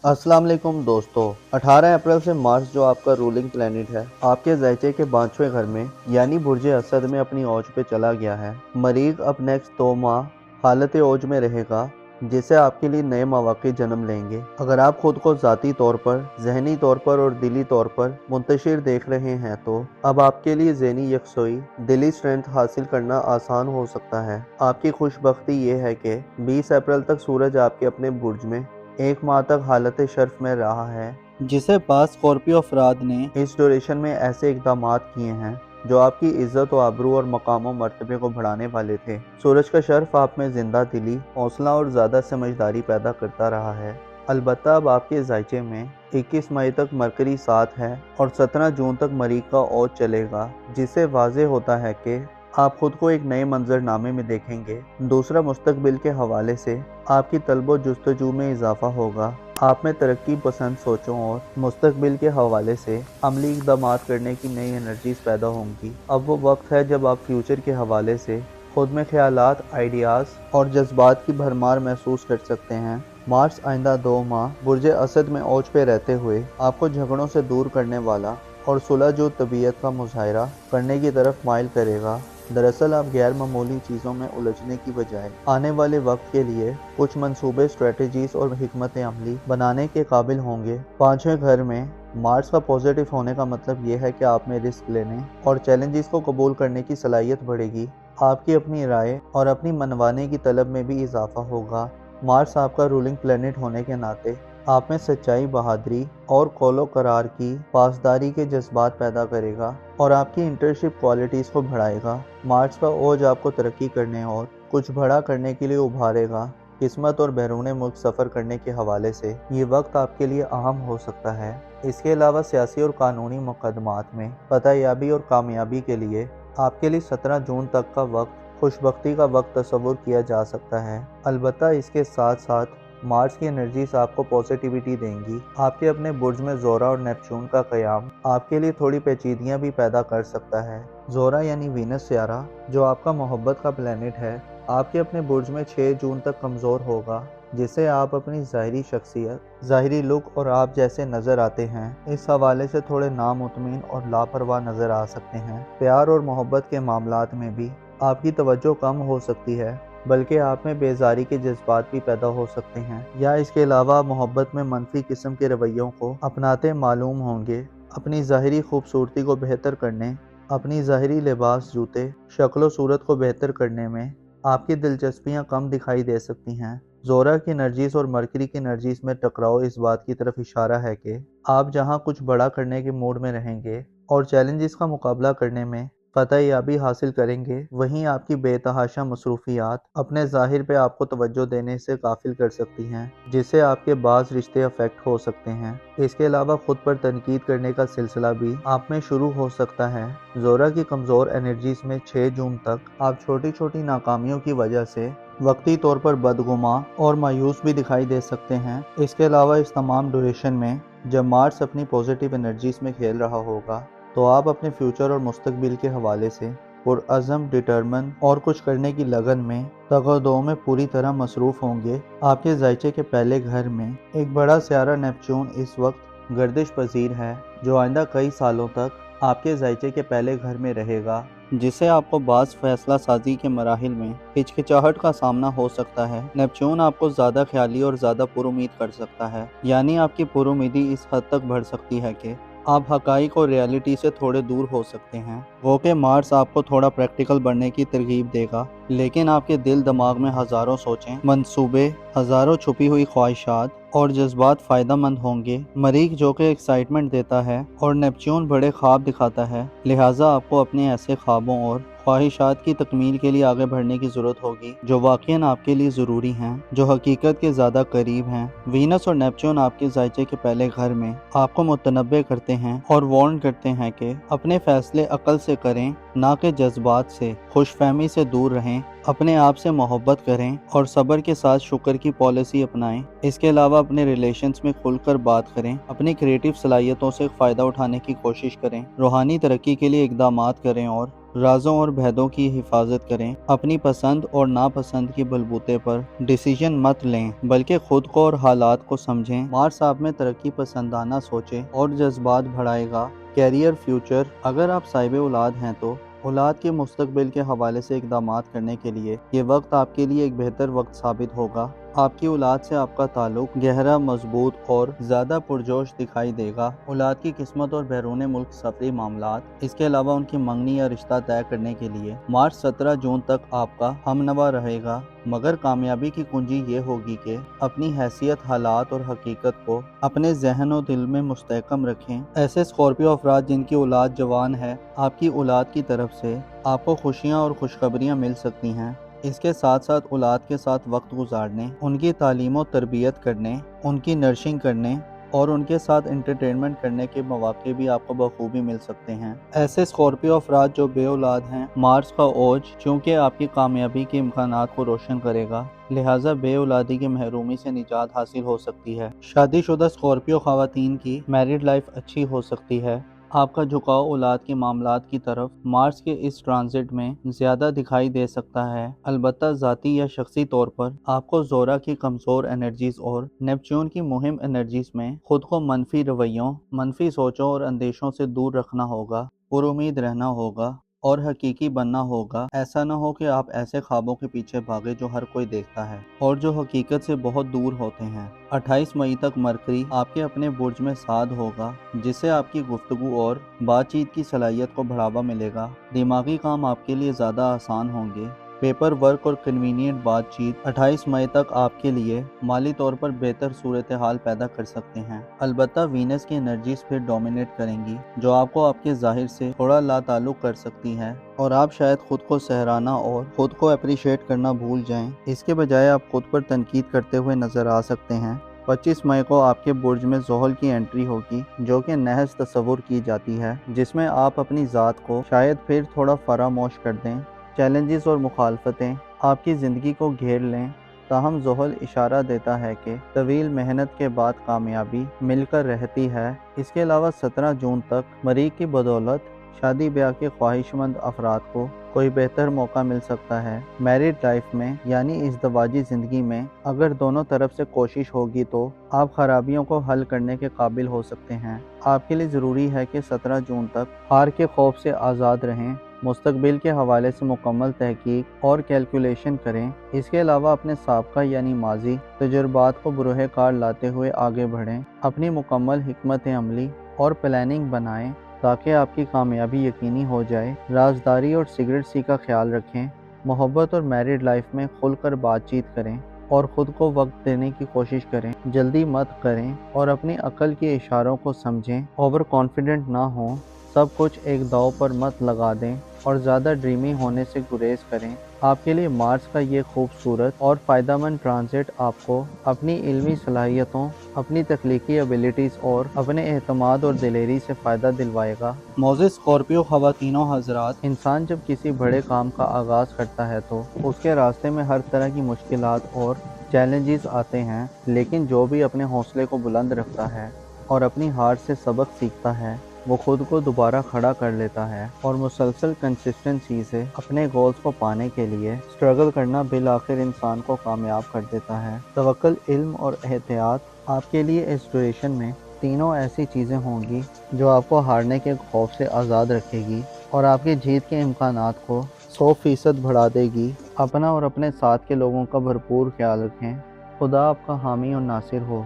अस्सलाम वालेकुम दोस्तों। 18 अप्रैल से मार्स जो आपका रूलिंग प्लेनेट है आपके ज़ायचे के 5वें घर में यानी बुर्ज असद में अपनी औज पे चला गया है। मरीख अब नेक्स्ट 2 माह हालत औज में रहेगा जिससे आपके लिए नए मौक़े जन्म लेंगे। अगर आप खुद को ज़ाती तौर पर, ज़हनी तौर पर और दिली तौर पर मुंतशिर देख रहे हैं तो अब आपके लिए ज़हनी यकसोई, दिली स्ट्रेंथ हासिल करना आसान हो सकता है। आपकी खुशबख्ती ये है कि 20 अप्रैल तक सूरज आपके अपने बुर्ज में 1 माह तक हालत शर्फ में रहा है, जिसे बाज़ स्कॉर्पियो अफराद ने इस ड्यूरेशन में ऐसे इक़दामात किए हैं जो आपकी इज्जत व आबरू और मकाम व मर्तबे को बढ़ाने वाले थे। सूरज का शर्फ आप में जिंदा दिली, हौसला और ज़्यादा समझदारी पैदा करता रहा है। अलबत्ता अब आपके ज़ायचे में 21 मई तक मरकरी 7 है और 17 जून तक मरीख का औज चलेगा, जिससे वाज़ेह होता है कि आप खुद को एक नए मंजरनामे में देखेंगे। दूसरा, मुस्तकबिल के हवाले से आपकी तलब जुस्तजू में इजाफा होगा। आप में तरक्की पसंद सोचों और मुस्तकबिल के हवाले से अमली इक़दामात करने की नई एनर्जीज पैदा होंगी। अब वो वक्त है जब आप फ्यूचर के हवाले से खुद में ख्यालात, आइडियाज़ और जज्बात की भरमार महसूस कर सकते हैं। मार्स आइंदा 2 माह बुर्ज असद में औज पे रहते हुए आपको झगड़ों से दूर करने वाला और सुलह जो तबीयत का मुजाहरा करने की तरफ माइल करेगा। दरअसल आप गैर मामूली चीज़ों में उलझने की बजाय आने वाले वक्त के लिए कुछ मंसूबे, स्ट्रेटजीज और हिकमत अमली बनाने के काबिल होंगे। 5वें घर में मार्स का पॉजिटिव होने का मतलब ये है कि आप में रिस्क लेने और चैलेंजेस को कबूल करने की सलाहियत बढ़ेगी। आपकी अपनी राय और अपनी मनवाने की तलब में भी इजाफा होगा। मार्स आपका रूलिंग प्लेनेट होने के नाते आप में सच्चाई, बहादुरी और कौलो करार की पासदारी के जज्बात पैदा करेगा और आपकी इंटर्नशिप क्वालिटीज़ को बढ़ाएगा। मार्स का ओज आपको तरक्की करने और कुछ बड़ा करने के लिए उभारेगा। किस्मत और बैरून मुल्क सफ़र करने के हवाले से ये वक्त आपके लिए अहम हो सकता है। इसके अलावा सियासी और कानूनी मुकदमात में फतहयाबी और कामयाबी के लिए आपके लिए 17 जून तक का वक्त खुशबख्ती का वक्त तस्वुर किया जा सकता है। अलबत्ता इसके साथ साथ मार्स की एनर्जीज आपको पॉजिटिविटी देंगी। आपके अपने बुर्ज में ज़ोरा और नेपच्यून का क़याम आपके लिए थोड़ी पेचीदगियाँ भी पैदा कर सकता है। ज़ोरा यानी वीनस सियारा जो आपका मोहब्बत का प्लेनेट है आपके अपने बुर्ज में 6 जून तक कमज़ोर होगा, जिससे आप अपनी ज़ाहिरी शख्सियत, ज़ाहिरी लुक और आप जैसे नज़र आते हैं इस हवाले से थोड़े नामुतमिन और लापरवाह नज़र आ सकते हैं। प्यार और मोहब्बत के मामलात में भी आपकी तवज्जो कम हो सकती है, बल्कि आप में बेजारी के जज्बात भी पैदा हो सकते हैं या इसके अलावा मोहब्बत में मनफी किस्म के रवैयों को अपनाते मालूम होंगे। अपनी ज़ाहिरी खूबसूरती को बेहतर करने, अपनी ज़ाहिरी लिबास, जूते, शक्ल सूरत को बेहतर करने में आपकी दिलचस्पियाँ कम दिखाई दे सकती हैं। ज़ोरा की एनर्जीज और मरकरी की एनर्जीज में टकराव इस बात की तरफ इशारा है कि आप जहाँ कुछ बड़ा करने के मूड में रहेंगे और चैलेंजेस का मुकाबला करने में फतहयाबी हासिल करेंगे, वहीं आपकी बेतहाशा मसरूफियात अपने ज़ाहिर पे आपको तवज्जो देने से गाफिल कर सकती हैं, जिससे आपके बाज़ रिश्ते अफेक्ट हो सकते हैं। इसके अलावा खुद पर तनकीद करने का सिलसिला भी आप में शुरू हो सकता है। ज़ोरा की कमज़ोर एनर्जीज में 6 जून तक आप छोटी छोटी नाकामियों की वजह से वक्ती तौर पर बदगुमा और मायूस भी दिखाई दे सकते हैं। इसके अलावा इस तमाम ड्यूरेशन में जब मार्स अपनी पॉजिटिव एनर्जीज में खेल रहा होगा तो आप अपने फ्यूचर और मुस्तकबिल के हवाले से पुरअज़म, डिटरमिन और कुछ करने की लगन में तगदो में पूरी तरह मसरूफ़ होंगे। आपके ज़ायचे के पहले घर में एक बड़ा सियारा नेपच्यून इस वक्त गर्दिश पजीर है जो आइंदा कई सालों तक आपके ज़ायचे के पहले घर में रहेगा, जिससे आपको बाज़ फैसला साजी के मराहिल में हिचकिचाहट का सामना हो सकता है। नेपच्यून आपको ज़्यादा ख्याली और ज़्यादा पुरुमीद कर सकता है, यानी आपकी पुरुमीदी इस हद तक बढ़ सकती है कि आप हकाइक और रियलिटी से थोड़े दूर हो सकते हैं। वो कि मार्स आपको थोड़ा प्रैक्टिकल बनने की तरगीब देगा, लेकिन आपके दिल दिमाग में हज़ारों सोचें, मंसूबे, हज़ारों छुपी हुई ख्वाहिशात और जज्बात फ़ायदा मंद होंगे। मरीख जो कि एक्साइटमेंट देता है और नेपच्यून बड़े ख्वाब दिखाता है, लिहाजा आपको अपने ऐसे ख्वाबों और ख्वाहिशात की तकमील के लिए आगे बढ़ने की ज़रूरत होगी जो वाक़ईन आपके लिए ज़रूरी हैं, जो हकीकत के ज़्यादा करीब हैं। वीनस और नेपच्यून आपके ज़ायचे के पहले घर में आपको मुतनब्बे करते हैं और वार्न करते हैं कि अपने फ़ैसले अक्ल से करें, ना कि जज्बात से। खुशफहमी से दूर रहें, अपने आप से मोहब्बत करें और सब्र के साथ शुक्र की पॉलिसी अपनाएं। इसके अलावा अपने रिलेशंस में खुलकर बात करें, अपनी क्रिएटिव सलाहियतों से फ़ायदा उठाने की कोशिश करें, रूहानी तरक्की के लिए इक़दामात करें और رازوں اور بھیدوں کی حفاظت کریں، اپنی پسند اور ناپسند کی بلبوتے پر ڈیسیژن مت لیں بلکہ خود کو اور حالات کو سمجھیں۔ مارس آپ میں ترقی پسندانہ سوچیں اور جذبات بڑھائے گا۔ کیریئر فیوچر، اگر آپ صاحب اولاد ہیں تو اولاد کے مستقبل کے حوالے سے اقدامات کرنے کے لیے یہ وقت آپ کے لیے ایک بہتر وقت ثابت ہوگا۔ آپ کی اولاد سے آپ کا تعلق گہرا، مضبوط اور زیادہ پرجوش دکھائی دے گا۔ اولاد کی قسمت اور بیرون ملک سفری معاملات، اس کے علاوہ ان کی منگنی یا رشتہ طے کرنے کے لیے مارچ 17 جون تک آپ کا ہمنوا رہے گا، مگر کامیابی کی کنجی یہ ہوگی کہ اپنی حیثیت، حالات اور حقیقت کو اپنے ذہن و دل میں مستحکم رکھیں۔ ایسے اسکارپیو افراد جن کی اولاد جوان ہے، آپ کی اولاد کی طرف سے آپ کو خوشیاں اور خوشخبریاں مل سکتی ہیں۔ اس کے ساتھ ساتھ اولاد کے ساتھ وقت گزارنے، ان کی تعلیم و تربیت کرنے، ان کی نرشنگ کرنے اور ان کے ساتھ انٹرٹینمنٹ کرنے کے مواقع بھی آپ کو بخوبی مل سکتے ہیں۔ ایسے اسکارپیو افراد جو بے اولاد ہیں، مارس کا اوج چونکہ آپ کی کامیابی کے امکانات کو روشن کرے گا، لہٰذا بے اولادی کی محرومی سے نجات حاصل ہو سکتی ہے۔ شادی شدہ اسکارپیو خواتین کی میرڈ لائف اچھی ہو سکتی ہے۔ آپ کا جھکاؤ اولاد کے معاملات کی طرف مارس کے اس ٹرانزٹ میں زیادہ دکھائی دے سکتا ہے، البتہ ذاتی یا شخصی طور پر آپ کو زورا کی کمزور انرجیز اور نیپچون کی مہم انرجیز میں خود کو منفی رویوں، منفی سوچوں اور اندیشوں سے دور رکھنا ہوگا، پر امید رہنا ہوگا اور حقیقی بننا ہوگا۔ ایسا نہ ہو کہ آپ ایسے خوابوں کے پیچھے بھاگے جو ہر کوئی دیکھتا ہے اور جو حقیقت سے بہت دور ہوتے ہیں۔ 28 مئی تک مرکری آپ کے اپنے برج میں سعد ہوگا، جس سے آپ کی گفتگو اور بات چیت کی صلاحیت کو بڑھاوا ملے گا۔ دماغی کام آپ کے لیے زیادہ آسان ہوں گے۔ پیپر ورک اور کنوینئنٹ بات چیت 28 مئی تک آپ کے لیے مالی طور پر بہتر صورتحال پیدا کر سکتے ہیں، البتہ وینس کی انرجیز پھر ڈومینیٹ کریں گی، جو آپ کو آپ کے ظاہر سے تھوڑا لا تعلق کر سکتی ہیں اور آپ شاید خود کو سہرانا اور خود کو اپریشیٹ کرنا بھول جائیں۔ اس کے بجائے آپ خود پر تنقید کرتے ہوئے نظر آ سکتے ہیں۔ 25 مئی کو آپ کے برج میں زحل کی انٹری ہوگی، جو کہ نحس تصور کی جاتی ہے، جس میں آپ اپنی ذات کو شاید پھر تھوڑا فراموش کر دیں۔ چیلنجز اور مخالفتیں آپ کی زندگی کو گھیر لیں، تاہم زحل اشارہ دیتا ہے کہ طویل محنت کے بعد کامیابی مل کر رہتی ہے۔ اس کے علاوہ 17 جون تک مریخ کی بدولت شادی بیاہ کے خواہش مند افراد کو کوئی بہتر موقع مل سکتا ہے۔ میرڈ لائف میں یعنی ازدواجی زندگی میں اگر دونوں طرف سے کوشش ہوگی تو آپ خرابیوں کو حل کرنے کے قابل ہو سکتے ہیں۔ آپ کے لیے ضروری ہے کہ 17 جون تک ہار کے خوف سے آزاد رہیں، مستقبل کے حوالے سے مکمل تحقیق اور کیلکولیشن کریں۔ اس کے علاوہ اپنے سابقہ یعنی ماضی تجربات کو بروئے کار لاتے ہوئے آگے بڑھیں، اپنی مکمل حکمت عملی اور پلاننگ بنائیں تاکہ آپ کی کامیابی یقینی ہو جائے۔ رازداری اور سیکریٹسی کا خیال رکھیں، محبت اور میرڈ لائف میں کھل کر بات چیت کریں اور خود کو وقت دینے کی کوشش کریں، جلدی مت کریں اور اپنی عقل کے اشاروں کو سمجھیں، اوور کانفیڈنٹ نہ ہوں، سب کچھ ایک داؤ پر مت لگا دیں اور زیادہ ڈریمی ہونے سے گریز کریں۔ آپ کے لیے مارس کا یہ خوبصورت اور فائدہ مند ٹرانزٹ آپ کو اپنی علمی صلاحیتوں، اپنی تخلیقی ایبیلٹیز اور اپنے اعتماد اور دلیری سے فائدہ دلوائے گا۔ معزز اسکارپیو خواتین و حضرات، انسان جب کسی بڑے کام کا آغاز کرتا ہے تو اس کے راستے میں ہر طرح کی مشکلات اور چیلنجز آتے ہیں، لیکن جو بھی اپنے حوصلے کو بلند رکھتا ہے اور اپنی ہار سے سبق سیکھتا ہے، وہ خود کو دوبارہ کھڑا کر لیتا ہے اور مسلسل کنسسٹنسی سے اپنے گولز کو پانے کے لیے سٹرگل کرنا بالآخر انسان کو کامیاب کر دیتا ہے۔ توکل، علم اور احتیاط آپ کے لیے اس ڈیوریشن میں تینوں ایسی چیزیں ہوں گی جو آپ کو ہارنے کے خوف سے آزاد رکھے گی اور آپ کی جیت کے امکانات کو 100% بڑھا دے گی۔ اپنا اور اپنے ساتھ کے لوگوں کا بھرپور خیال رکھیں۔ خدا آپ کا حامی اور ناصر ہو۔